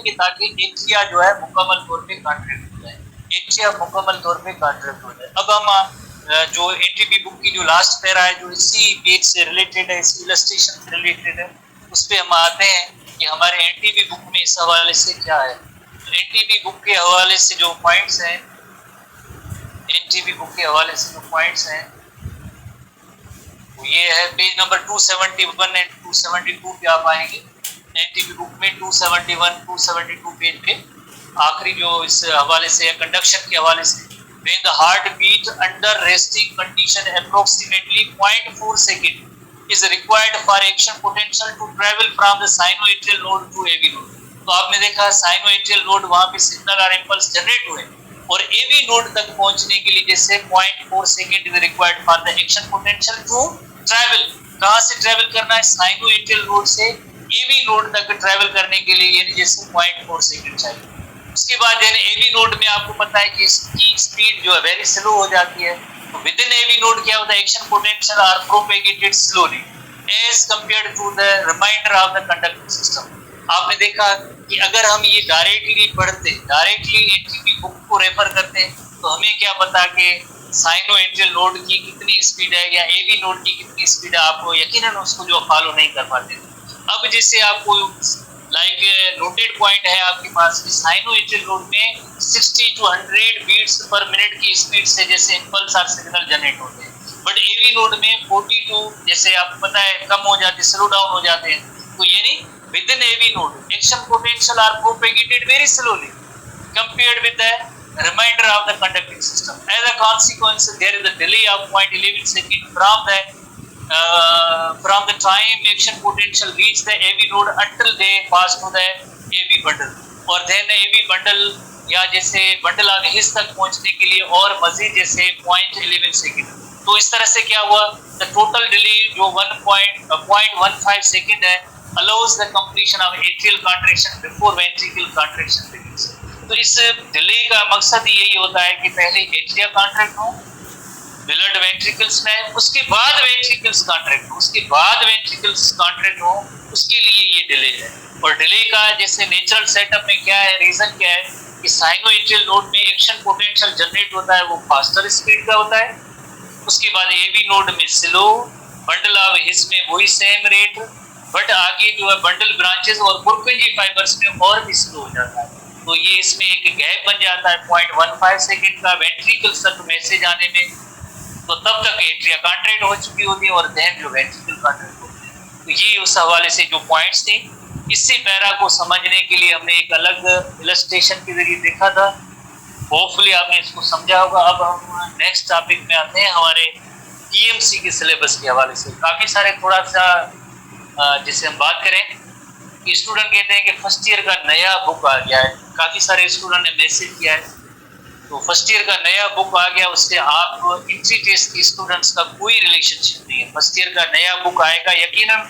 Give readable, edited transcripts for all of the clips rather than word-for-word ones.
कि ताकि एट्रिया जो है मुकम्मल तौर पे कॉन्ट्रैक्ट हो जाए, एट्रिया मुकम्मल तौर पे कॉन्ट्रैक्ट हो जाए। अब हम जो एनटीपी बुक की जो लास्ट पैरा है जो इसी पेज से रिलेटेड है, इसी इलस्ट्रेशन से रिलेटेड है, उस पे हम आते हैं कि हमारे एनटीपी बुक में इस हवाले से क्या है। एनटीपी बुक के हवाले से जो पॉइंट्स हैं, एनटीपी बुक के हवाले से जो पॉइंट्स हैं ये है पेज नंबर 271 एंड 272 पे आप आएंगे। एनटीपी बुक में 271 272 पेज पे आखिरी जो इस हवाले से कंडक्शन के हवाले से, when the heart beat under resting condition approximately 0.4 second is required for action potential to travel from the sinoatrial node to AV node। तो आपने देखा साइनोएट्रियल नोड वहां पे सिग्नल और इंपल्स जनरेट हुए और एवी नोड तक पहुंचने के लिए जैसे 0.4 second is required for the action potential to travel. कहां से ट्रैवल करना है? साइनोएट्रियल नोड से एवी नोड तक ट्रैवल करने के लिए यानी जैसे 0.4 सेकंड चाहिए। उसके बाद यानी एवी नोड में आपको पता है कि इसकी स्पीड जो है वेरी स्लो हो जाती है, तो विद इन एवी नोड क्या होता है? Action potential are propagated slowly as compared to the remainder of the conducting system. आपने देखा कि अगर हम ये डायरेक्टली पढ़ते, डायरेक्टली एनटीपी बुक को रेफर करते तो हमें क्या पता कि साइनोएट्रियल नोड की कितनी स्पीड है या एवी नोड की कितनी स्पीड है, आपको यकीनन उसको जो फॉलो नहीं कर पाते। अब जैसे आपको लाइक नोटेड पॉइंट है आपके पास कि साइनोएट्रियल नोड में 60 to 100 बीट्स पर मिनट की स्पीड से जैसे इंपल्स और सिग्नल जनरेट होते हैं, बट एवी नोड में 42 जैसे आपको पता है कम हो जाते, स्लो डाउन हो जाते हैं। तो यानी within AV node action potential are propagated very slowly compared with the remainder of the conducting system. As a consequence, there is a delay of 0.11 second from the time action potential reach the AV node until they pass to the AV bundle, और then AV bundle या जैसे bundle आगे हिस्स तक पहुंचने के लिए और मजीद जैसे 0.11 सेकंड। तो इस तरह से क्या हुआ? द टोटल डिले जो 1.15 सेकंड है allows the completion of atrial contraction before ventricular contraction begins। तो इस डिले का मकसद यही होता है कि पहले एट्रिया कॉन्ट्रैक्ट हो, ब्लड वेंट्रिकल्स में, उसके बाद वेंट्रिकल्स कॉन्ट्रैक्ट हो, उसके बाद वेंट्रिकल्स कॉन्ट्रैक्ट हो, उसके लिए ये डिले है। और डिले का जैसे नेचुरल सेटअप में क्या है, रीजन क्या है कि साइनोएट्रियल नोड में एक्शन पोटेंशियल जनरेट होता है वो फास्टर स्पीड का होता है, उसके बाद एवी नोड में स्लो, बंडल ऑफ हिस में वही सेम रेट, बट आगे जो है बंडल ब्रांचेस और पुरकिंजी फाइबर्स में और भी स्लो हो जाता है। तो ये इसमें एक गैप बन जाता है 0.15 सेकंड का वेंट्रिकल्स तक मैसेज आने में, तो तब तक एट्रिया कॉन्ट्रैक्ट हो चुकी होती है और देन जो वेंट्रिकल कॉन्ट्रैक्ट होती है। तो ये उस हवाले से जो पॉइंट्स थे, इसी पैरा को समझने के लिए हमने एक अलग इलस्ट्रेशन के जरिए देखा था। होपफुली आपने इसको समझा होगा। अब हम नेक्स्ट टॉपिक में आते हैं हमारे पीएमसी के सिलेबस के हवाले से। काफ़ी सारे थोड़ा सा जिसे हम बात करें कि स्टूडेंट कहते हैं कि फर्स्ट ईयर का नया बुक आ गया है, काफ़ी सारे स्टूडेंट ने मैसेज किया है, तो फर्स्ट ईयर का नया बुक आ गया, उससे आप एंट्री टेस्ट की स्टूडेंट्स का कोई रिलेशनशिप नहीं है। फर्स्ट ईयर का नया बुक आएगा, यकीनन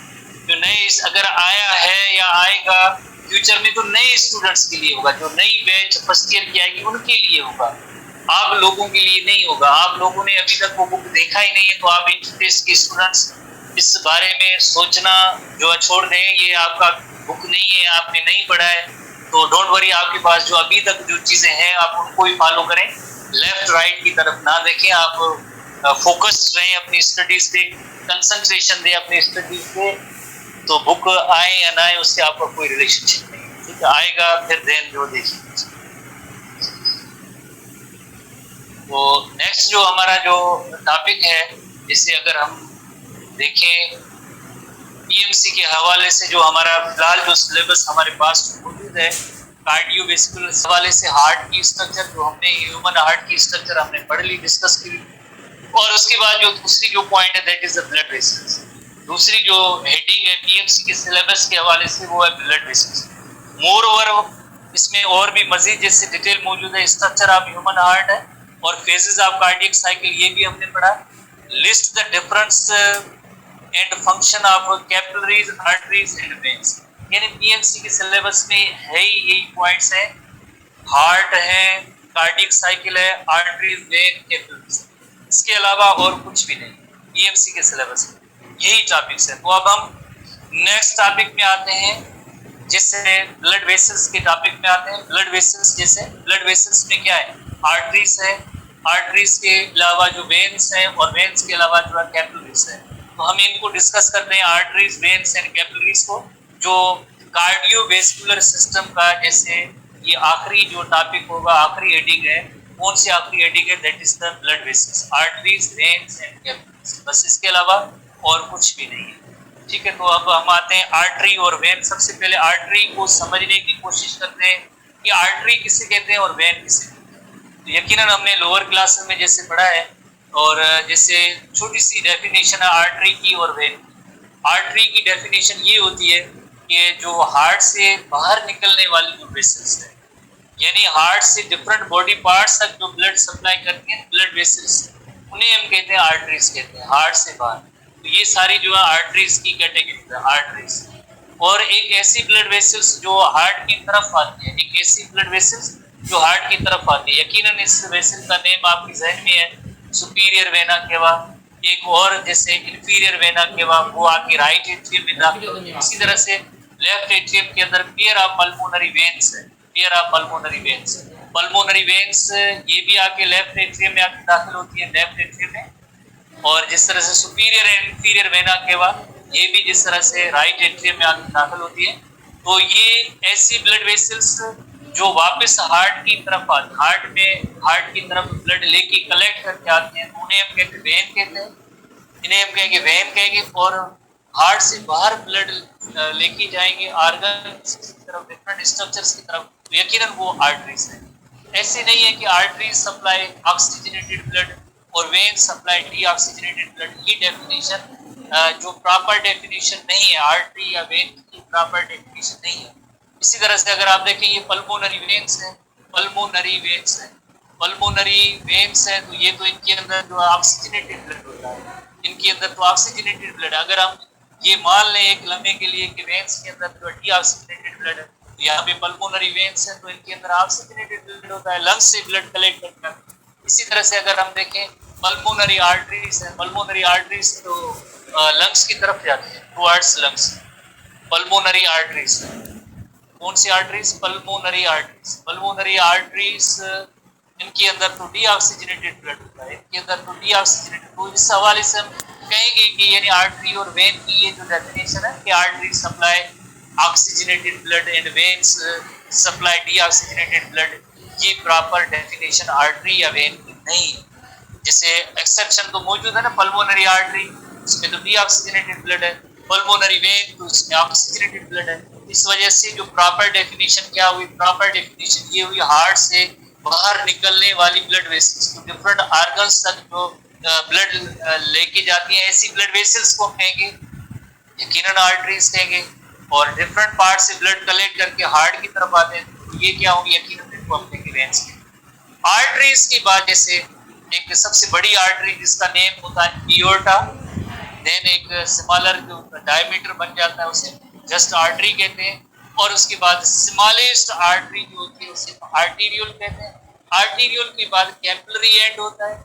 जो नए अगर आया है या आएगा फ्यूचर में तो नए स्टूडेंट्स के लिए होगा, जो नई बैच फर्स्ट ईयर की आएगी उनके लिए होगा, आप लोगों के लिए नहीं होगा। आप लोगों ने अभी तक वो बुक देखा ही नहीं है, तो आप एंट्री टेस्ट के स्टूडेंट्स इस बारे में सोचना जो है छोड़ दें, ये आपका बुक नहीं है, आपने नहीं पढ़ा है, तो डोंट वरी। आपके पास जो अभी तक जो चीज़ें हैं आप उनको ही फॉलो करें, लेफ्ट राइट की तरफ ना देखें, आप फोकस्ड रहें अपनी स्टडीज पे, कंसंट्रेशन दें अपनी स्टडीज पे। तो बुक आए या ना आए उससे आपका कोई रिलेशनशिप नहीं है, ठीक है? आएगा फिर देन जो देखिए। तो नेक्स्ट जो हमारा जो टॉपिक है, जिसे अगर हम देखें पीएमसी के हवाले से, जो हमारा फिलहाल जो सिलेबस हमारे पास मौजूद है कार्डियोवैस्कुलर हवाले से, हार्ट की स्ट्रक्चर जो हमने ह्यूमन हार्ट की स्ट्रक्चर हमने पढ़ ली, डिस्कस की, और उसके बाद जो दूसरी जो पॉइंट है that is the blood vessels. दूसरी जो हेडिंग है पीएमसी के सिलेबस के हवाले से वो है ब्लड वेसल्स। मोर ओवर इसमें और भी मजीद जैसे डिटेल मौजूद है, स्ट्रक्चर ऑफ ह्यूमन हार्ट है और फेजेस ऑफ कार्डियक साइकिल, ये भी हमने पढ़ा। List the difference and function of capillaries, arteries and veins. यानी पीएमसी के सिलेबस में है ही यही पॉइंट्स हैं, हार्ट है, कार्डियक साइकिल है, आर्टरीज, वेन, कैपिलरीज, इसके अलावा और कुछ भी नहीं पीएमसी के सिलेबस में, यही टॉपिक्स हैं। तो अब हम नेक्स्ट टॉपिक में आते हैं जिससे ब्लड वेसल्स के टॉपिक में आते हैं। ब्लड वेसल्स जैसे ब्लड वेसल्स में क्या है, आर्टरीज है, आर्टरीज के अलावा जो वेन्स है और वेन्स के अलावा जो है कैपिलरीज है। तो हम इनको डिस्कस करते हैं, आर्टरीज, वेन्स एंड कैपिलरीज को, जो कार्डियोवेस्कुलर सिस्टम का जैसे ये आखिरी जो टॉपिक होगा, आखिरी हेडिंग है। कौन सी आखिरी हेडिंग है? That is the blood vessels, arteries, veins and capillaries, बस इसके अलावा और कुछ भी नहीं है। ठीक है, तो अब हम आते हैं आर्टरी और वेन। सबसे पहले आर्टरी को समझने की कोशिश करते हैं कि आर्टरी किसे कहते हैं और वेन किसे कहते हैं। तो यकीनन हमने लोअर क्लास में जैसे पढ़ा है, और जैसे छोटी सी डेफिनेशन है आर्टरी की और वेन की। आर्टरी की डेफिनेशन ये होती है कि जो हार्ट से बाहर निकलने वाली जो वेसल्स है, यानी हार्ट से डिफरेंट बॉडी पार्ट्स तक जो ब्लड सप्लाई करती है ब्लड वेसल्स, उन्हें हम कहते हैं आर्टरीज कहते हैं, हार्ट से बाहर। तो ये सारी जो है आर्टरीज की कैटेगरी है, आर्टरीज। और एक ऐसी ब्लड वेसल्स जो हार्ट की तरफ आती है, एक ऐसी ब्लड वेसल्स जो हार्ट की तरफ आती है। यकीनन इस वेसल का नेम आपकी जहन में है, सुपीरियर वेना केवा। एक और जैसे इंफीरियर वेना केवा, वो आपकी राइट एट्रियम में दाखिल होती है। इसी तरह से लेफ्ट एट्रियम के अंदर पेयर ऑफ पल्मोनरी वेन्स है, pair of pulmonary veins. Pulmonary veins ये भी आके लेफ्ट एट्रियम में आके दाखिल होती है, लेफ्ट एट्रियम में। और जिस तरह से superior and inferior vena cava, ये भी जिस तरह से राइट एट्रियम में आके दाखिल होती है। तो ये ऐसी ब्लड वेसल्स जो वापस हार्ट की तरफ आते हैं, हार्ट की तरफ ब्लड लेके कलेक्ट करके आते हैं, उन्हें हम कहते हैं वेन कहते हैं, इन्हें हम कहेंगे वेन कहेंगे। और हार्ट से बाहर ब्लड लेके जाएंगे ऑर्गन्स की तरफ, डिफरेंट स्ट्रक्चर्स की तरफ, तो यकीनन वो आर्टरीज है। ऐसे नहीं है कि आर्टरीज सप्लाई ऑक्सीजनेटेड ब्लड और वेन सप्लाई डीऑक्सीजनेटेड ब्लड। ये डेफिनेशन जो प्रॉपर डेफिनेशन नहीं है, आर्टरी या वेन की प्रॉपर डेफिनेशन नहीं है। इसी तरह से अगर आप देखें, ये पल्मोनरी वेन्स है, पल्मोनरी वेन्स है, पल्मोनरी वेन्स है, तो ये तो इनके अंदर जो ऑक्सीजनेटेड ब्लड होता है, इनके अंदर तो ऑक्सीजनेटेड ब्लड। अगर हम ये मान लें एक लम्हे के लिए कि वेन्स के अंदर जो डीऑक्सीजनेटेड ब्लड है, तो यहाँ पे पल्मोनरी वेन्स है तो इनके अंदर ऑक्सीजनेटेड ब्लड होता है, लंग्स से ब्लड कलेक्ट करता है। इसी तरह से अगर हम देखें पल्मोनरी आर्टरीज है, पल्मोनरी आर्टरीज तो लंग्स की तरफ जाती है, टुवर्ड्स लंग्स। पल्मोनरी आर्टरीज कौन सी arteries? Pulmonary arteries. Pulmonary arteries इनके अंदर तो डीऑक्सीजनेटेड ब्लड होता है, इनके अंदर तो डीऑक्सीजनेटेड। तो इस हवाले से हम कहेंगे कि यानी आर्टरी और वेन की ये जो डेफिनेशन है कि artery supply oxygenated blood and veins supply deoxygenated blood, ये प्रॉपर डेफिनेशन आर्टरी या वेन की नहीं है। जैसे एक्सेप्शन तो मौजूद है ना, पल्मोनरी आर्टरी उसमें तो डीऑक्सीजनेटेड ब्लड है, पल्मोनरी वेन तो उसमें ऑक्सीजनेटेड ब्लड है। इस वजह से जो प्रॉपर डेफिनेशन क्या हुई, प्रॉपर डेफिनेशन ये हुई हार्ट से बाहर निकलने वाली ब्लड वेसल्स, तो डिफरेंट ऑर्गन्स तक जो ब्लड लेके जाती हैं, ऐसी ब्लड वेसल्स को हम कहेंगे यकीनन आर्टरीज कहेंगे। और डिफरेंट पार्ट से ब्लड कलेक्ट करके हार्ट की तरफ आते हैं, तो ये क्या होंगे? यकीनन इनको हम कहेंगे वेन्स के। आर्टरीज की बात, जैसे एक सबसे बड़ी आर्टरी जिसका नेम होता है एओर्टा, देन एक स्मॉलर जो डायमीटर बन जाता है उसे जस्ट आर्टरी कहते हैं, और उसके बाद स्मॉलेस्ट आर्टरी जो होती है उसे आर्टीरियल कहते हैं। आर्टीरियल के बाद कैपिलरी एंड होता है,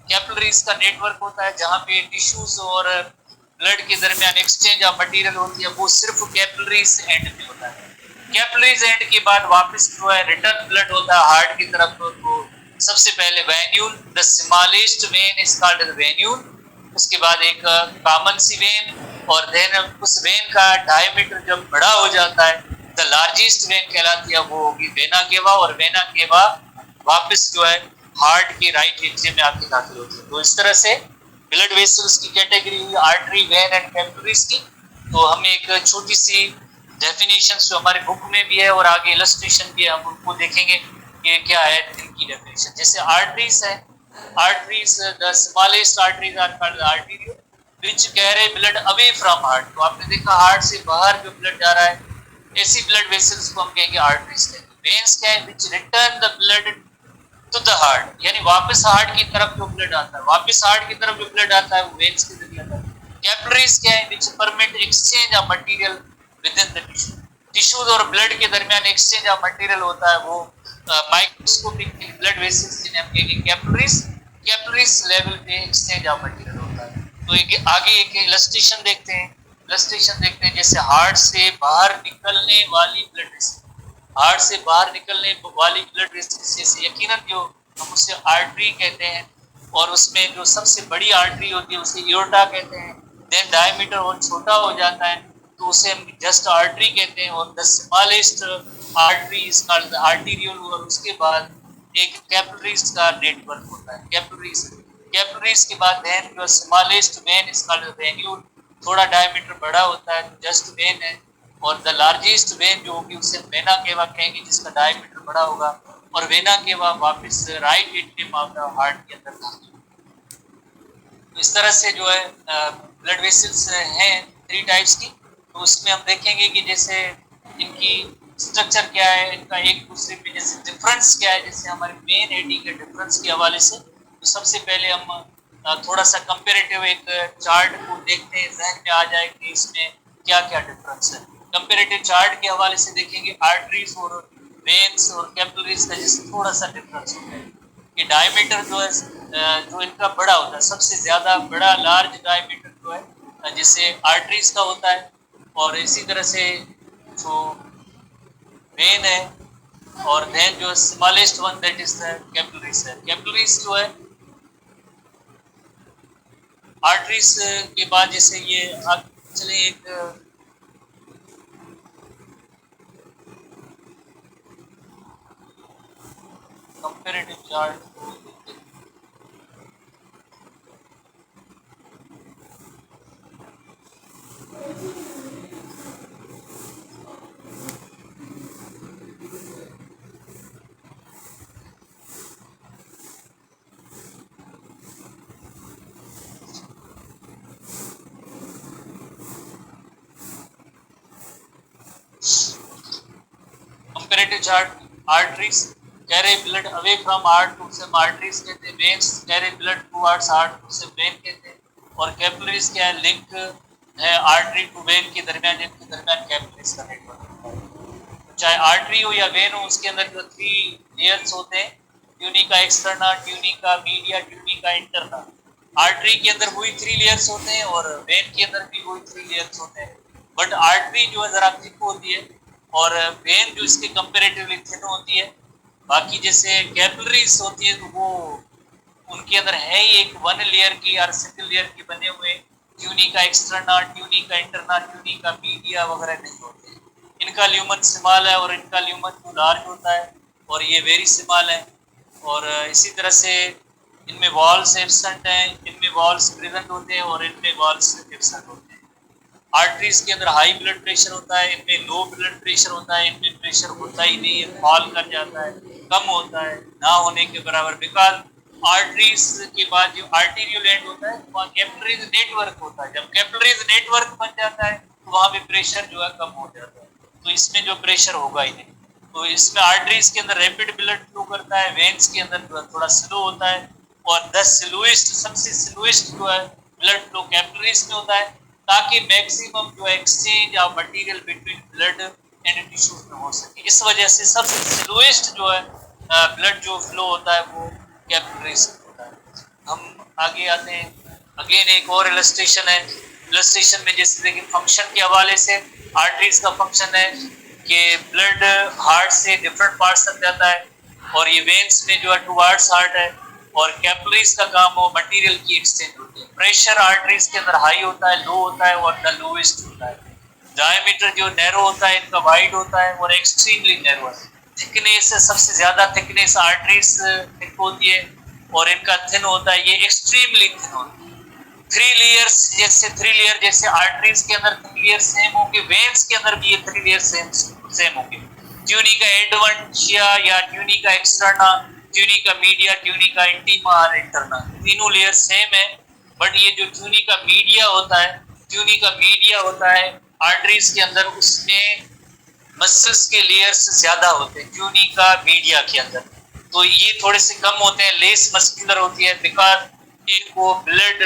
कैपिलरीज का नेटवर्क होता है जहाँ पे टिश्यूज और ब्लड के दरमियान एक्सचेंज ऑफ मटेरियल होती है, वो सिर्फ कैपिलरीज एंड में होता है। कैपिलरीज एंड के बाद वापस जो है रिटर्न ब्लड होता है हार्ट की तरफ। तो सबसे पहले venule, the smallest vein is called as venule, उसके बाद एक कॉमन सी वेन, और देन उस वेन का डायमीटर जब बड़ा हो जाता है द लार्जेस्ट वेन कहलाती है, वो होगी वेना केवा, और वेना केवा वापस जो है हार्ट के राइट एट्रियम में आके दाखिल होती है। तो इस तरह से ब्लड वेसल्स की कैटेगरी हुई आर्टरी, वेन एंड कैपिलरीज की। तो हम एक छोटी सी डेफिनेशन जो हमारे बुक में भी है और आगे इलस्ट्रेशन भी है, हम उनको देखेंगे कि क्या है इनकी डेफिनेशन। जैसे आर्टरीज है, arteries the smallest arteries are called arterial which carry blood away from heart. तो आपने देखा हार्ट से बाहर जो ब्लड जा रहा है, ऐसी ब्लड वेसल्स को हम कहेंगे आर्टरीज कहेंगे। वेन्स क्या है? Which return the blood to the heart, यानी वापस हार्ट की तरफ जो ब्लड आता है, वापस हार्ट की तरफ जो ब्लड आता है वो वेन्स के जरिए आता है। कैपिलरीज क्या है? Which permit exchange of material with in the tissue, tissues और ब्लड के दरमियान एक्सचेंज ऑफ मटेरियल होता है, वो माइक्रोस्कोपिक ब्लड वेसल्स जिन्हें हम कहेंगे कैपिलरीज। कैपिलरीज लेवल पे एक्सचेंज ऑफ मटेरियल होता है। तो एक आगे एक इलस्ट्रेशन देखते हैं इलस्ट्रेशन देखते हैं, जैसे हार्ट से बाहर निकलने वाली ब्लड वेसल, हार्ट से बाहर निकलने वाली ब्लड वेसल जैसे यकीनन जो हम उसे आर्टरी कहते हैं, और उसमें जो सबसे बड़ी आर्टरी होती है उसे एओर्टा कहते हैं। देन डायमीटर और छोटा हो जाता है तो उसे हम जस्ट आर्टरी कहते हैं, और the smallest artery is called arterial, और उसके बाद एक कैपिलरीज का नेटवर्क होता है, कैपिलरीज, कैपिलरीज के बाद देन जो smallest vein is called venule, थोड़ा डायमीटर बड़ा होता है तो जस्ट वेन है, और द लार्जेस्ट वेन जो होगी उसे वेना केवा कहेंगे जिसका डायमीटर बड़ा होगा, और वेना केवा वापस right atrium of the heart के अंदर था। तो इस तरह से जो है ब्लड वेसल्स हैं 3 टाइप्स की। तो उसमें हम देखेंगे कि जैसे इनकी स्ट्रक्चर क्या है, इनका एक दूसरे में जैसे डिफरेंस क्या है, जैसे हमारे मेन एडी के डिफरेंस के हवाले से। तो सबसे पहले हम थोड़ा सा कंपेरेटिव एक चार्ट को देखते हैं, जहन में आ जाए कि इसमें क्या क्या डिफरेंस है। कंपेरेटिव चार्ट के हवाले से देखेंगे आर्टरीज और वेन्स और कैपिलरीज का जैसे थोड़ा सा डिफरेंस होता है कि डायमीटर जो है जो इनका बड़ा होता है, सबसे ज्यादा बड़ा लार्ज डायमीटर जो है जिससे आर्टरीज का होता है, और इसी तरह से जो वेन है, और देन जो smallest one that is the capillaries है। कैपिलरीज जो है आर्टरीज के बाद जैसे ये चले एक comparative chart comparative chart, arteries carry blood away from heart तो उसे आर्टरीज कहते हैं, veins carry blood towards heart तो उसे वेन कहते हैं, और कैपिलरीज क्या है, लिंक है आर्टरी टू वेन के दरमियान, जिनके दरमियान कैपिलरीज का नेटवर्क होता है। चाहे आर्टरी हो या वेन हो, उसके अंदर जो 3 लेयर्स होते हैं, tunica externa, tunica media, tunica interna. Artery के अंदर वही 3 लेयर्स होते हैं और वेन के अंदर भी वही 3 लेयर्स होते हैं, बट आर्टरी जो है जरा थिक होती है और वेन जो इसके कंपेरेटिवली थिन होती है। बाकी जैसे कैपिलरीज होती है तो वो उनके अंदर है ही एक 1 लेयर की और सिंगल लेयर के बने हुए tunica externa, tunica interna, tunica media वगैरह नहीं होते। इनका ल्यूमन स्मॉल है और इनका ल्यूमन जो लार्ज होता है, और ये वेरी स्मॉल है। और इसी तरह से इनमें वॉल्स एब्सेंट हैं, इनमें वॉल्स प्रेजेंट होते हैं और इनमें वॉल्स एब्सेंट होते हैं। आर्टरीज के अंदर हाई ब्लड प्रेशर होता है, इनमें लो ब्लड प्रेशर होता है, इनमें प्रेशर होता ही नहीं है, फॉल कर जाता है, कम होता है, ना होने के बराबर। बिकॉज आर्टरीज के बाद जो आर्टीरियल एंड होता है वहाँ कैपिलरीज नेटवर्क होता है, जब कैपिलरीज नेटवर्क बन जाता है तो वहाँ पे प्रेशर जो है कम हो जाता है, तो इसमें जो प्रेशर होगा ही नहीं। तो इसमें आर्टरीज के अंदर रैपिड ब्लड फ्लो करता है, वेन्स के अंदर जो है थोड़ा स्लो होता है, और द स्लोएस्ट, सबसे स्लोएस्ट जो है ब्लड फ्लो कैपिलरीज में होता है, ताकि मैक्सिमम जो exchange of material between blood and tissues में हो सके। इस वजह से सबसे स्लोएस्ट जो है ब्लड जो फ्लो होता है वो कैपिलरीज होता है। हम आगे आते हैं, अगेन एक और इलस्ट्रेशन है। इलस्ट्रेशन में जैसे देखिए फंक्शन के हवाले से आर्टरीज का फंक्शन है कि ब्लड हार्ट से डिफरेंट पार्ट्स तक जाता है, और ये वेन्स में जो है टुवर्ड्स हार्ट है, और कैपिलरीज का काम हो मटेरियल की एक्सचेंज होती है। प्रेशर आर्टरीज के अंदर हाई होता है, लो होता है और द लोएस्ट होता है। डायमीटर जो नैरो होता है इनका वाइड होता है और एक्सट्रीमली नैरो है। थिकनेस, सबसे ज्यादा थिकनेस आर्टरीज थिक होती है और इनका थिन होता है, ये एक्सट्रीमली थिन होता है। 3 लेयर्स जैसे 3 लेयर जैसे आर्टरीज के अंदर 3 लेयर सेम होंगे, वेन्स के अंदर भी ये 3 लेयर सेम होंगे। ट्यूनिका एडवेंटिया या tunica externa, tunica media, tunica intima और इंटरना, तीनों लेयर सेम है। बट ये जो ट्यूनिका मीडिया होता है, ट्यूनिका मीडिया होता है आर्टरीज के अंदर, उसमें मसल्स के लेयर्स ज्यादा होते हैं ट्यूनिका मीडिया के अंदर, तो ये थोड़े से कम होते हैं, लेस मस्कुलर होती है। बिकॉज इनको ब्लड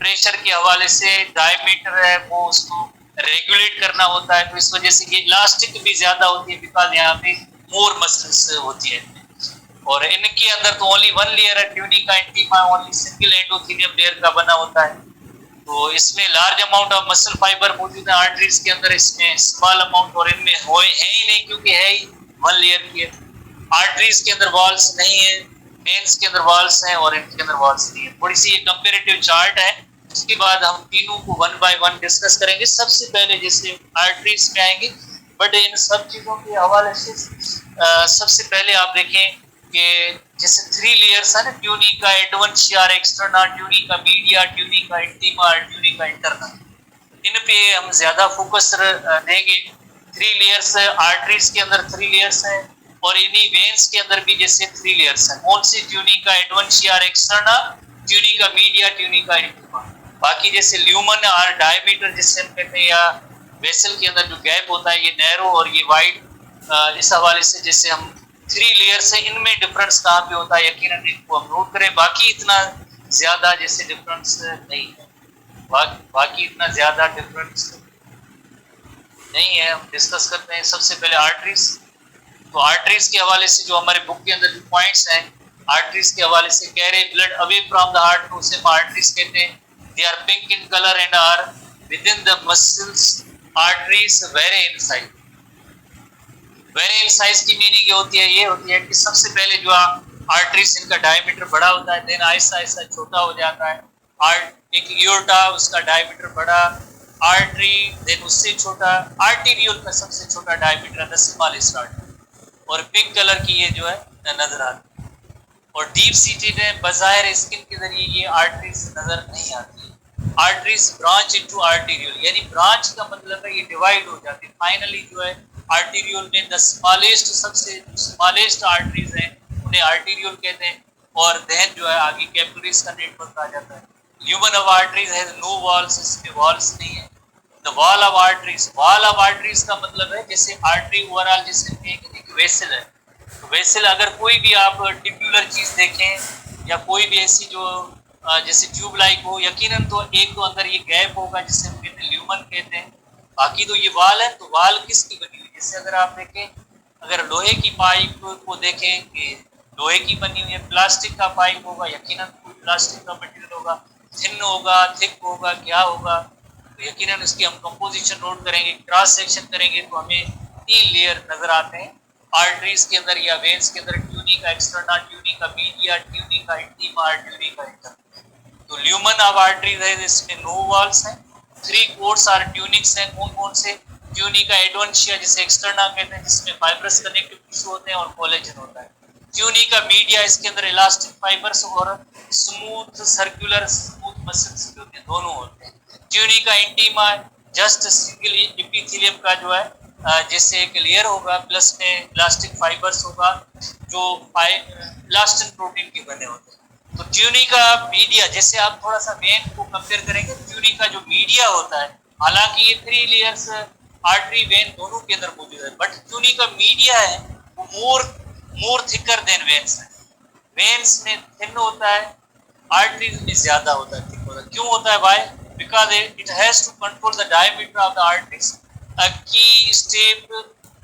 प्रेशर के हवाले से डायमीटर है वो उसको रेगुलेट करना होता है, तो इस वजह से ये इलास्टिक भी ज्यादा होती है, बिकॉज यहाँ पे मोर मसल्स होती है। और इनके अंदर तो ओनली 1 लेयर है tunica intima, only single endothelium layer का बना होता है। तो इसमें large amount of muscle fibre मौजूद है आर्टरीज के अंदर, इसमें स्मॉल अमाउंट और इनमें है ही नहीं, क्योंकि है ही वन लेयर की है। आर्टरीज के अंदर वॉल्स नहीं है, वेन्स के अंदर वॉल्स हैं और इनके अंदर वॉल्स नहीं है। थोड़ी सी ये कंपेरेटिव चार्ट है, उसके बाद हम तीनों को वन बाय वन डिस्कस करेंगे। सबसे पहले जैसे आर्टरीज में आएंगे, बट इन सब चीजों के हवाले से सबसे पहले आप देखें कि जैसे 3 लेयर्स है ना, tunica adventitia, externa, tunica media, tunica intima, tunica interna, इन पे हम ज्यादा फोकस देंगे। 3 लेयर्स है आर्टरीज के अंदर, 3 लेयर्स है और इन्हीं वेन्स के अंदर भी जैसे 3 लेयर्स है। कौन सी? Tunica adventitia, externa, tunica media, tunica intima. बाकी जैसे ल्यूमन और डायमीटर जिससे हम कहते हैं, या वेसल के अंदर जो गैप होता है ये नैरो और ये वाइड, इस हवाले से जैसे हम 3 लेयर्स है, इनमें डिफरेंस कहाँ पे होता है यकीनन इनको हम नोट करें। बाकी इतना ज्यादा जैसे डिफरेंस नहीं है, बाकी इतना ज्यादा डिफरेंस नहीं है। हम डिस्कस करते हैं सबसे पहले आर्टरीज। तो आर्टरीज के हवाले से जो हमारे बुक के अंदर जो पॉइंट्स हैं आर्टरीज के हवाले से, carry blood away from the heart, तो उसे हम आर्टरीज कहते हैं। They are pink in colour and are with in the muscles. Arteries vary in size. Vary in size की मीनिंग ये होती है कि सबसे पहले जो आर्टरीज इनका डायमीटर बड़ा होता है, देन आहिस्ता आहिस्ता छोटा हो जाता है। एक एओर्टा, उसका डायमीटर बड़ा, आर्टरी देन उससे छोटा, आर्टीरियल का सबसे छोटा डायमीटर है, स्मॉलेस्ट आर्टरी, और पिंक कलर की ये जो है नजर आती है। और डीप सीटेड है, बज़ाहिर स्किन के जरिए ये आर्टरीज नजर नहीं आती। आर्टरीज ब्रांच इनटू आर्टीरियल, यानी ब्रांच का मतलब है ये डिवाइड हो जाती है। फाइनली जो है आर्टीरियल में द स्मॉलेस्ट, सबसे स्मॉलेस्ट आर्टरीज हैं उन्हें आर्टीरियल कहते हैं, और देन जो है आगे कैपिलरीज का नेटवर्क आ जाता है। Lumen of arteries has no walls, इसमें वॉल्स नहीं है। The wall of arteries, wall of arteries का मतलब है जैसे आर्टरी ओवरऑल जैसे एक वेसल है, तो वेसल अगर कोई भी आप टिब्यूलर चीज देखें या कोई भी ऐसी जो जैसे ट्यूब लाइक हो, यकीनन तो एक तो अंदर ये गैप होगा जिसे हम कहते हैं ल्यूमन कहते हैं। बाकी तो ये वाल है, तो वाल किसकी बनी हुई? जैसे अगर आप देखें, अगर लोहे की पाइप को देखें कि लोहे की बनी हुई है, प्लास्टिक का पाइप होगा, यकीनन कोई प्लास्टिक का मटेरियल होगा, थिन होगा, थिक होगा, क्या होगा, तो यकीनन इसकी हम कंपोजिशन नोट करेंगे, क्रॉस सेक्शन करेंगे तो हमें 3 लेयर नजर आते हैं आर्टरीज के अंदर या वेन्स के अंदर। Tunica externa, tunica media, tunica intima, tunica interna. तो ल्यूमन ऑफ आर्टरीज है, इसमें नो वॉल्स हैं। 3 कोर्स आर ट्यूनिक्स हैं, कौन कौन से? ट्यूनिका एडवेंशिया जिसे एक्सटर्ना कहते हैं, जिसमें फाइब्रस कनेक्टिव टिश्यू होते हैं और कोलेजन होता है। ट्यूनिका मीडिया, इसके अंदर इलास्टिक फाइबर्स और स्मूथ सर्कुलर स्मूथ मसल्स होते हैं, दोनों होते हैं। Tunica intima just single epithelium का जो है जैसे एक लेयर होगा, प्लस में इलास्टिक फाइबर्स होगा जो इलास्टिन प्रोटीन के बने होते हैं। तो ट्यूनिका मीडिया, जैसे आप थोड़ा सा वेन को कंपेयर करेंगे, ट्यूनिका जो मीडिया होता है, हालांकि ये 3 लेयर्स आर्टरी वेन दोनों के अंदर मौजूद है, बट ट्यूनिका मीडिया है वो मोर थिकर देन वेन्स है। वेन्स में थिन होता है, आर्टरीज में ज्यादा होता है, थिक होता है। क्यों होता है भाई? Because it has to control the diameter of the arteries, a key step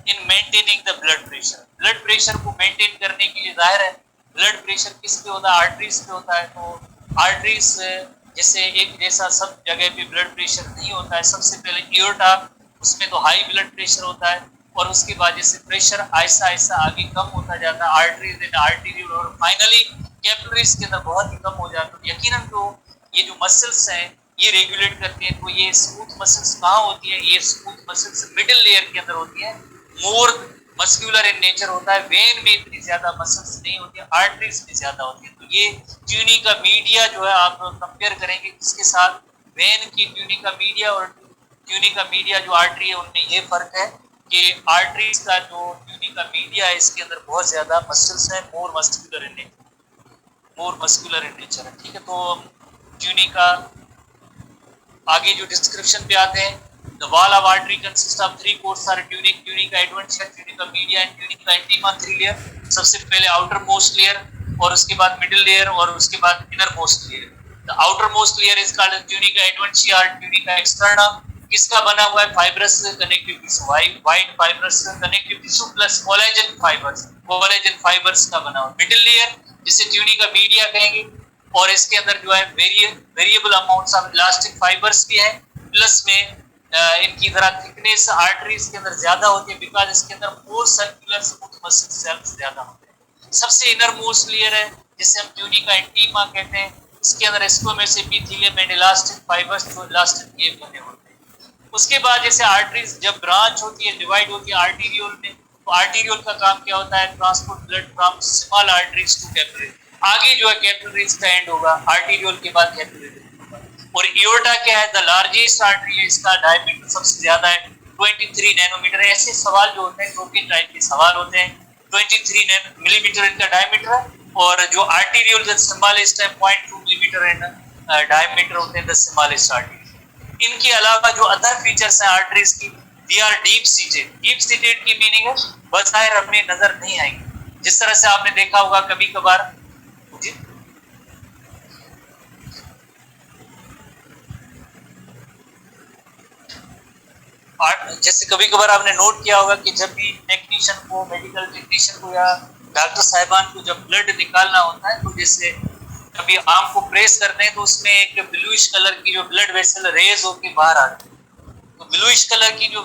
in maintaining the blood pressure. Blood pressure को मेंटेन करने के लिए, जाहिर है ब्लड प्रेशर किस पे होता है? आर्टरीज पे होता है। तो आर्टरीज जैसे एक जैसा सब जगह पे ब्लड प्रेशर नहीं होता है। सबसे पहले एओर्टा, उसमें तो हाई ब्लड प्रेशर होता है, और उसके बाद जैसे प्रेशर आहिस्ता आहिस्ता आगे कम होता जाता है, आर्टरीज एंड आर्टीरियल, और फाइनली कैपिलरीज के अंदर बहुत ही कम हो जाता है। यकीनन तो ये जो मसल्स हैं ये रेगुलेट करते हैं। तो ये स्मूथ मसल्स कहाँ होती है? ये स्मूथ मसल्स मिडिल लेयर के अंदर होती है, मोर मस्कुलर इन नेचर होता है। वेन में इतनी ज्यादा मसल्स नहीं होती है, आर्टरीज में ज्यादा होती है। तो ये ट्यूनिका मीडिया जो है आप कंपेयर करेंगे किसके साथ? वेन की ट्यूनिका मीडिया और ट्यूनिका मीडिया जो आर्टरी है उनमें ये फर्क है कि आर्टरीज का जो ट्यूनिका मीडिया है इसके अंदर बहुत ज्यादा मसल्स है, मोर मस्कुलर इन नेचर है। ठीक है, तो ट्यूनिका आगे जो डिस्क्रिप्शन पे आते हैं, the wall of artery consists of 3 courses are tunica adventitia, tunica media and tunica intima, 3 layer। सबसे पहले outer most layer और उसके बाद middle layer और उसके बाद inner most layer। the outer most layer is called tunica adventitia or tunica externa। किसका बना हुआ है? Fibrous connective tissue, white fibrous connective tissue plus collagen fibres का बना हुआ। मिडिल लेयर जिसे ट्यूनिका मीडिया कहेंगे, और इसके अंदर जो है variable amounts of elastic fibres भी है, प्लस में इनकी जरा थिकनेस आर्टरीज के अंदर ज्यादा होती है, बिकॉज इसके अंदर मोर सर्कुलर स्मूथ मसल सेल्स ज्यादा होते हैं। सबसे इनर मोस्ट लेयर है जिसे हम ट्यूनिका इंटीमा कहते हैं, इसके अंदर squamous epithelium and elastic fibres जो इलास्टिक वेव बने होते हैं। उसके बाद जैसे आर्टरीज जब ब्रांच होती है, डिवाइड होती है आर्टीरियोल में, तो आर्टीरियोल का काम क्या होता है, transport blood from small arteries to capillary. आगे जो है कैपिलरीज का एंड होगा, आर्टीरियोल के बाद कैपिलरी होगा। और एओर्टा क्या है, द लार्जेस्ट आर्टरी है, इसका डायमीटर सबसे ज्यादा है 23 नैनोमीटर। ऐसे सवाल जो होते हैं टोपी टाइप के सवाल होते हैं, 23 मिलीमीटर इनका डायमीटर है, और जो आर्टीरियोल द स्मॉलेस्ट है 0.2 मिलीमीटर इन डायमीटर होते हैं द स्मॉलेस्ट आर्टरी। इनके अलावा जो अदर फीचर्स हैं आर्टरीज की, they are deep seated. Deep seated की मीनिंग है बज़ाहिर हमें नजर नहीं आएंगे, जिस तरह से आपने देखा होगा कभी कभार जैसे कभी कभार आपने नोट किया होगा कि जब भी टेक्नीशियन को, मेडिकल टेक्नीशियन को या डॉक्टर साहिबान को जब ब्लड निकालना होता है, तो जैसे कभी आर्म को प्रेस करते हैं तो उसमें एक ब्लूइश कलर की जो ब्लड वेसल रेज होकर बाहर आती है। तो ब्लूइश कलर की जो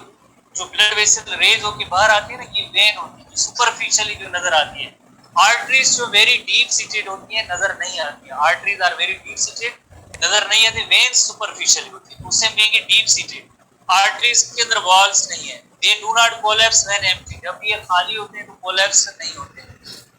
ब्लड वेसल रेज होकर बाहर आती है ना, ये वेन होती है, सुपरफिशियली जो नजर आती है। आर्टरीज जो वेरी डीप सीटेड होती है नजर नहीं आती है, arteries are very deep seated, नजर नहीं आती, वेन सुपरफिशियली होती है, उसे कहेंगे डीप सीटेड। आर्टरीज के अंदर वॉल्स नहीं है, they do not collapse when empty, जब ये खाली होते हैं तो कोलैप्स नहीं होते।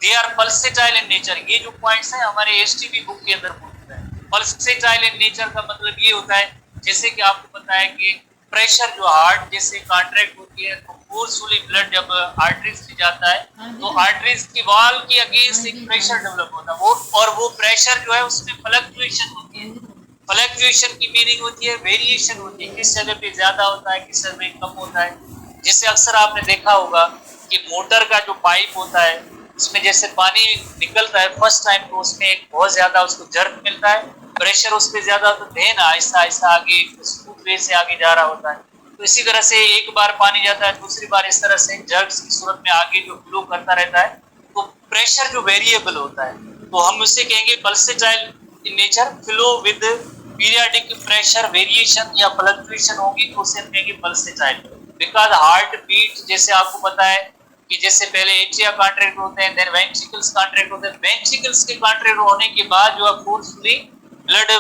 They are pulsatile in nature, ये जो पॉइंट्स हैं हमारे एसटीबी बुक के अंदर मौजूद है। पल्सेटाइल इन नेचर का मतलब ये होता है, जैसे कि आपको पता है कि प्रेशर जो हार्ट जैसे कॉन्ट्रैक्ट होती है तो फोर्सफुली ब्लड जब आर्टरीज से जाता है तो आर्टरीज की वॉल के अगेंस्ट एक प्रेशर डेवलप होता है, वो और वो प्रेशर जो है उसमें फ्लक्चुएशन होती है। फ्लक्चुएशन की मीनिंग होती है वेरिएशन होती है, किस जगह पे ज्यादा होता है, किस जगह पे कम होता है। जैसे अक्सर आपने देखा होगा कि मोटर का जो पाइप होता है उसमें जैसे पानी निकलता है फर्स्ट टाइम तो उसमें एक बहुत ज्यादा उसको जर्क मिलता है, प्रेशर उस पर ज्यादा, तो देन आहिस्ता आहिस्ता आगे स्मूथ वे से आगे जा रहा होता है। तो इसी तरह से एक बार पानी जाता है, दूसरी बार इस तरह से जर्क्स की सूरत में आगे जो फ्लो करता रहता है, तो प्रेशर जो वेरिएबल होता है तो हम उससे कहेंगे pulsatile in nature, flow with periodic pressure variation या फ्लक्चुएशन होगी तो उसे कहेंगे पल्सेटाइल। बिकॉज हार्ट बीट जैसे आपको पता है कि जैसे पहले एट्रिया कॉन्ट्रैक्ट होते हैं, देन वेंट्रिकल्स कॉन्ट्रैक्ट होते हैं, वेंट्रिकल्स के कॉन्ट्रैक्ट होने के बाद जो है फोर्सफुली ब्लड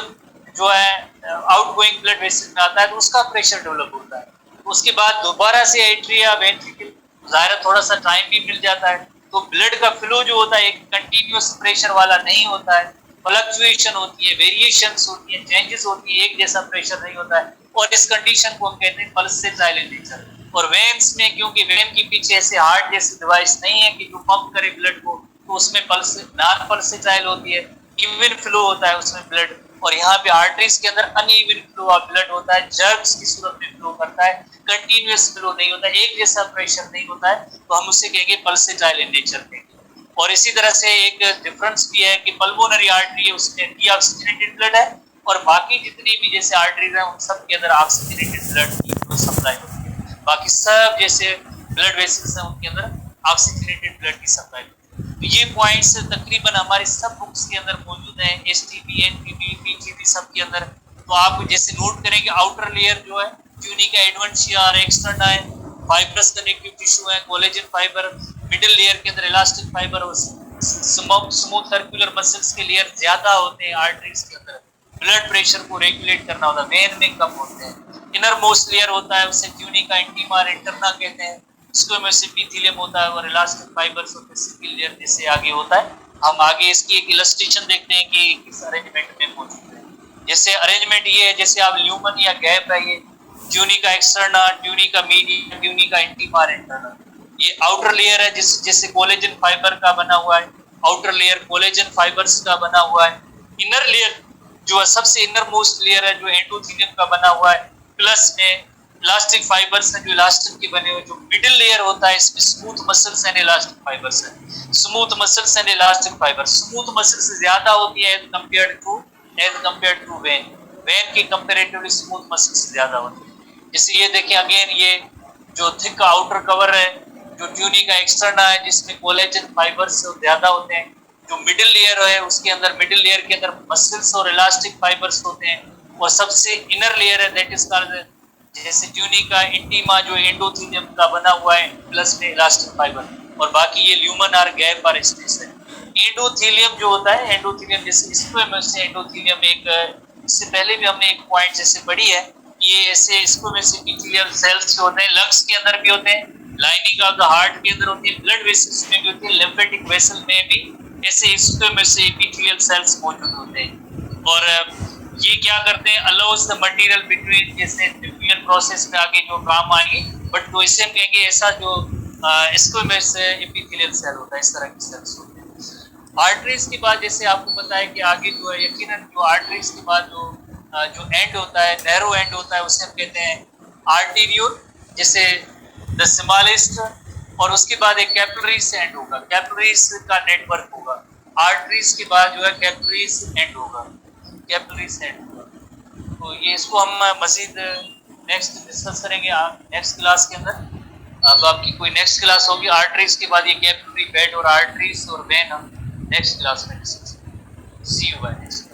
जो है आउटगोइंग ब्लड वेसल में आता है तो उसका प्रेशर डेवलप होता है। तो उसके बाद दोबारा से एट्रिया वेंट्रिकल ज़ाहिर थोड़ा सा टाइम भी मिल जाता है, तो ब्लड का फ्लो जो होता है एक कंटिन्यूअस प्रेशर वाला नहीं होता है, फ्लक्चुएशन होती है, वेरिएशंस होती है, चेंजेस होती है, एक जैसा प्रेशर नहीं होता है, और इस कंडीशन को हम कहते हैं पल्सेटाइल इन नेचर। और वेन्स में क्योंकि वेन के पीछे ऐसे हार्ट जैसी डिवाइस नहीं है कि जो पंप करे ब्लड को, तो उसमें पल्स नॉन पल्सेटाइल होती है, इवन फ्लो होता है उसमें ब्लड। और यहाँ पे आर्टरीज के अंदर अनइवन फ्लो ऑफ ब्लड होता है, जर्क्स की सूरत में फ्लो करता है, कंटिन्यूअस फ्लो नहीं होता, एक जैसा प्रेशर नहीं होता है, तो हम उसे कहेंगे पल्सेटाइल इन नेचर कहेंगे। और इसी तरह से एक डिफरेंस भी है कि पल्मोनरी आर्टरी है उसमें डीऑक्सीजनेटेड ब्लड है, और बाकी जितनी भी जैसे आर्टरीज हैं उन सब के अंदर ऑक्सीजनेटेड ब्लड की सप्लाई होती है। बाकी सब जैसे ब्लड वेसल्स हैं उनके अंदर ऑक्सीजनेटेड ब्लड की सप्लाई होती है। तो ये पॉइंट्स तकरीबन हमारे सब बुक्स के अंदर मौजूद हैं, एसटीपी, एनटीपी, पीजीपी सब के अंदर। तो आप जैसे नोट करेंगे आउटर लेयर जो है ट्यूनिका एडवेंशिया और एक्सटर्ना है, फाइब्रस कनेक्टिव टिश्यू है, कोलेजन फाइबर, मिडिल लेयर के अंदर इलास्टिक फाइबर और स्मूथ सर्कुलर मसल्स के लेयर ज्यादा होते हैं आर्टरीज के अंदर, ब्लड प्रेशर को रेगुलेट करना होता है, वेन में कम होते हैं। इनर मोस्ट लेयर होता है उसे ट्यूनिका इंटीमा और इंटरना कहते हैं, स्क्वैमस एपिथेलियम होता है और इलास्टिक फाइबर्स होते हैं, सिपिल लेयर जैसे आगे होता है। हम आगे इसकी एक इलस्ट्रेशन देखते हैं कि किस अरेंजमेंट में मौजूद है। जैसे अरेंजमेंट ये है, जैसे आप ल्यूमन या गैप है, ये tunica externa, tunica media, tunica intima और इंटरना। ये आउटर लेयर है जैसे कोलेजन फाइबर का बना हुआ है, आउटर लेयर कोलेजन फाइबर्स का बना हुआ है। इनर लेयर जो है सबसे इनर मोस्ट लेयर है जो एंडोथेलियम का बना हुआ है, प्लस में इलास्टिक फाइबर्स हैं जो इलास्टिक के बने हुए। जो मिडिल लेयर होता है इसमें smooth muscles and elastic fibers है, smooth muscles and elastic fiber. Smooth muscles ज्यादा होती है as compared to vein, vein के कंपैरेटिवली स्मूथ मसल्स ज्यादा होती है। जैसे ये देखिए अगेन, ये जो थिक आउटर कवर है जो ट्यूनिका एक्सटर्ना है जिसमें कोलेजन फाइबर्स ज्यादा होते हैं, जो मिडिल लेयर है उसके अंदर, मिडिल लेयर के अंदर मसल्स और इलास्टिक फाइबर्स होते हैं, और सबसे इनर लेयर है दैट इज कॉल्ड जैसे ट्यूनिका इंटीमा जो एंडोथेलियम का बना हुआ है प्लस में इलास्टिक फाइबर, और बाकी ये ल्यूमन और गैप और स्पेस है। एंडोथेलियम जो होता है, एंडोथेलियम जैसे स्क्वेमस से एंडोथेलियम एक, इससे पहले भी हमने एक पॉइंट जैसे पढ़ी है, ये ऐसे स्क्वेमस एपिथेलियल सेल्स जो होते हैं लंग्स के अंदर भी होते हैं, लाइनिंग ऑफ द हार्ट के अंदर होती है, ब्लड वेसल्स में भी होती है, लिम्फेटिक वेसल में भी ऐसे स्क्वेमस एपिथेलियल सेल्स मौजूद होते हैं। और ये क्या करते हैं, अलाउज द मटेरियल बिटवीन, जैसे डिफ्यूजन प्रोसेस में आगे जो काम आएंगे, बट तो इससे हम कहेंगे ऐसा जो स्क्वेमस एपिथेलियल सेल होता है, इस तरह की सेल्स होते हैं। आर्टरीज के बाद जैसे आपको पता है कि आगे जो है यकीनन जो आर्टरीज के बाद जो एंड होता है, नैरो एंड होता है, उसे हम कहते हैं आर्टीरियोल, जैसे द स्मॉलेस्ट, और उसके बाद एक कैपिलरीज से एंड होगा, कैपिलरीज का नेटवर्क होगा। आर्टरीज के बाद जो है कैपिलरीज एंड होगा, कैपिलरीज एंड होगा। तो ये इसको हम मजीद नेक्स्ट डिस्कस करेंगे नेक्स्ट क्लास के अंदर। अब आपकी कोई नेक्स्ट क्लास होगी आर्टरीज के बाद, ये कैपिलरी बेड और आर्टरीज और वेन हम नेक्स्ट क्लास में डिस्कस करेंगे। सी यू बाय नेक्स्ट।